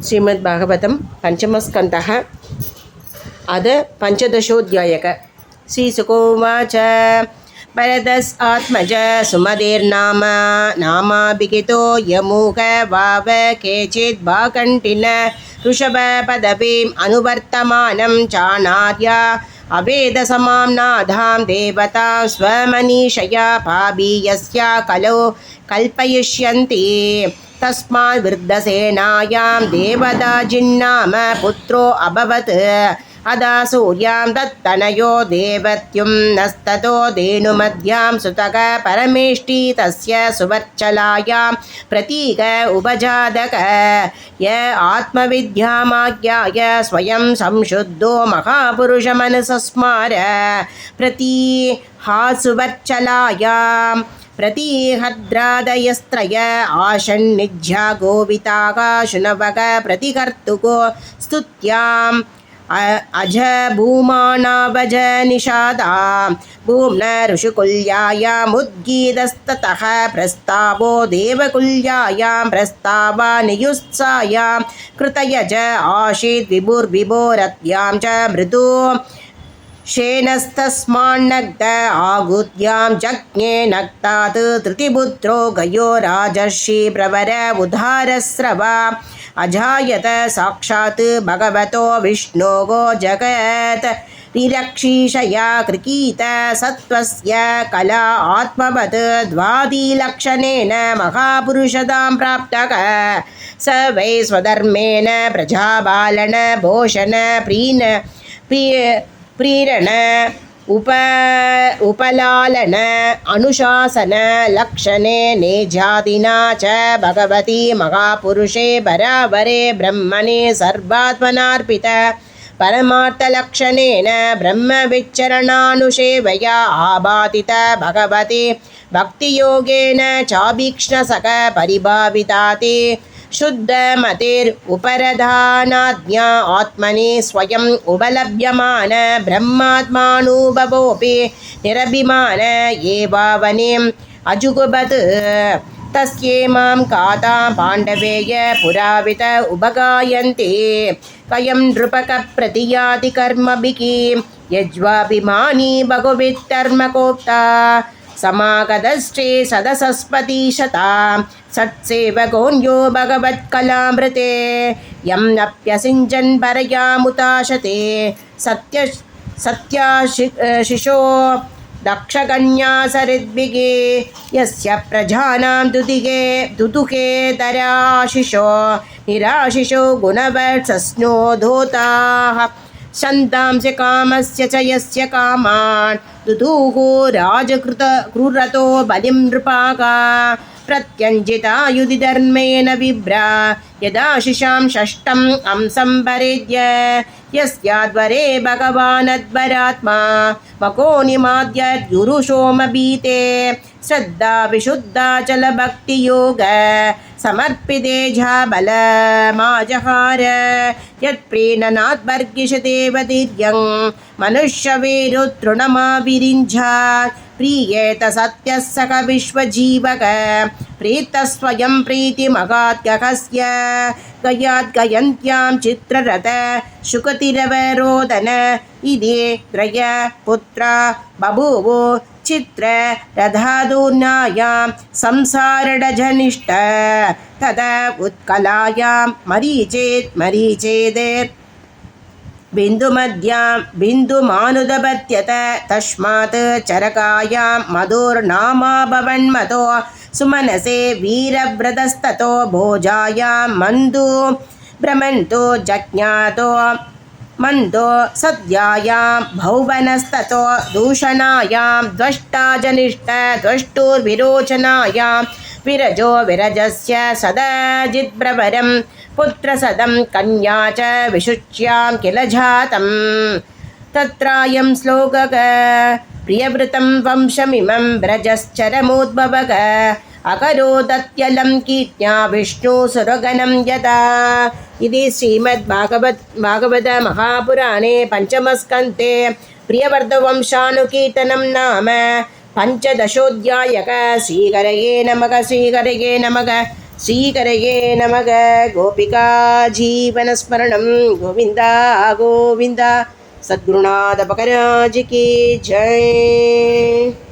श्रीमद्भागवतं पंचमस्कन्धः अद पंचदशोऽध्यायः। श्रीशुकोवाच भरतस् आत्मज सुमतिर्नाम नामाभिहितो यमुक वाव केचिद् भाकण्ठिन ऋषभपदवीम् अनुवर्तमानं चाणार्या अवेदसमां नाधां देवतां स्वमनीषया पाबीयस्या कलौ कल्पयिष्यन्ति। तस्मात् वृद्धसेनायां देवदाजिन्नाम पुत्रो अभवत्। अदा सूर्यां दत्तनयो देवत्युं नस्ततो धेनुमध्यां सुतक परमेष्टि तस्य सुवर्चलायां प्रतीक उपजातक। य आत्मविद्यामाज्ञाय स्वयं संशुद्धो महापुरुषमनुसस्मार प्रतीहासुवर्चलायां प्रतिहद्रादयस्त्रय आशन्निज्या गोविताः शुनवक प्रतिकर्तुको स्तुत्याम् अज भूमानावज निषादा भूम्न ऋषिकुल्यायामुद्गीतस्ततः प्रस्तावो देवकुल्यायां प्रस्तावा नियुत्सायां कृतयज आशीत् विभुर्विभोरत्यां च मृदु शेनस्तस्मान्नग्ध आहुत्यां जज्ञे नक्तात् तृतिपुत्रो गयो राजर्षि प्रवर उदारस्रव अजायत साक्षात् भगवतो विष्णोः जगत् रिरक्षीषया कृकीत सत्त्वस्य कला आत्मवत् द्वादिलक्षणेन महापुरुषतां प्राप्तः। स वै स्वधर्मेण प्रजापालन भोषण प्रीरण उपलालन अनुशासन लक्षणे नेजादिना च भगवती महापुरुषे बराबरे ब्रह्मणे सर्वात्मनार्पित परमार्थलक्षणेन ब्रह्मविचरणानुसेवया आबाधित भगवती भक्तियोगेन चाभीक्ष्णसक परिभाविताति शुद्धमतिरुपरधानाज्ञा आत्मनि स्वयं उपलभ्यमान ब्रह्मात्मानुभवोऽपि निरभिमान एवावनिम् अजुगुबत्। तस्येमां काता पाण्डवेय पुरावित उपगायन्ति कयं नृपक प्रतियाति कर्मभिः यज्वाभिमानी बहुवित्तर्मकोप्ता समागतश्चे सदसस्पतिशता सत्सेवकोऽन्यो भगवत्कलामृते यं नप्यसिञ्चन् परयामुताशते सत्याशिषो दक्षकन्या सरिद्भिः यस्य प्रजानां दुदुहे तराशिषो निराशिषो गुणवर्चस्नो धोताः शन्तांस्य कामस्य च यस्य कामान् दुदुः राजकृतक्रूरतो बलिं नृपाका प्रत्यञ्जितायुधिधर्मेण विभ्रा यदाशिषां षष्ठम् अंसं वरेद्य यस्याद्वरे भगवानद्वरात्मा मकोनिमाद्युरुषोमभीते श्रद्धा विशुद्धाचलभक्तियोग समर्पिते झाबलमाजहार यत्प्रीणनाद्वर्गिषदेव दीर्घं मनुष्यवेरुतृणमाविरिञ्झात् प्रीयेत सत्यः सख विश्वजीवक प्रीतस्वयं प्रीतिमगाद्गहस्य गयाद्गयन्त्यां चित्ररथ शुकतिरवरोदन इति त्रय पुत्रा बभूवो चित्र रथादूर्णायां संसारडजनिष्ठ तदा उत्कलायां मरीचेदेर् बिन्दुमध्यां बिन्दुमानुदपत्यत तस्मात् चरकायां मधुर्नामाभवन्मतो सुमनसे वीरव्रतस्ततो भोजायां मन्दु भ्रमन्तो जज्ञातो मन्दो सद्यायां भौवनस्ततो दूषणायां द्वष्टाजनिष्ठ द्वष्टुर्विरोचनायां विरजो विरजस्य सदाजिद्प्रवरं पुत्रसदं कन्या च विशुच्यां किल जातं तत्रायं श्लोकः प्रियवृतं वंशमिमं व्रजश्चरमोद्भवः अकरोदत्यलं कीर्त्या विष्णुसुरगणं यदा। इति श्रीमद्भागवत महापुराणे पंचमस्कन्धे प्रियवर्धवंशानुकीर्तनं नाम पंचदशोऽध्यायः। श्रीहरये नमः। श्रीहरये नमः। श्रीकरये नमः। गोपिका जीवनस्मरणं गोविन्द गोविन्द। सद्गुरुनाथ महाराज की जय।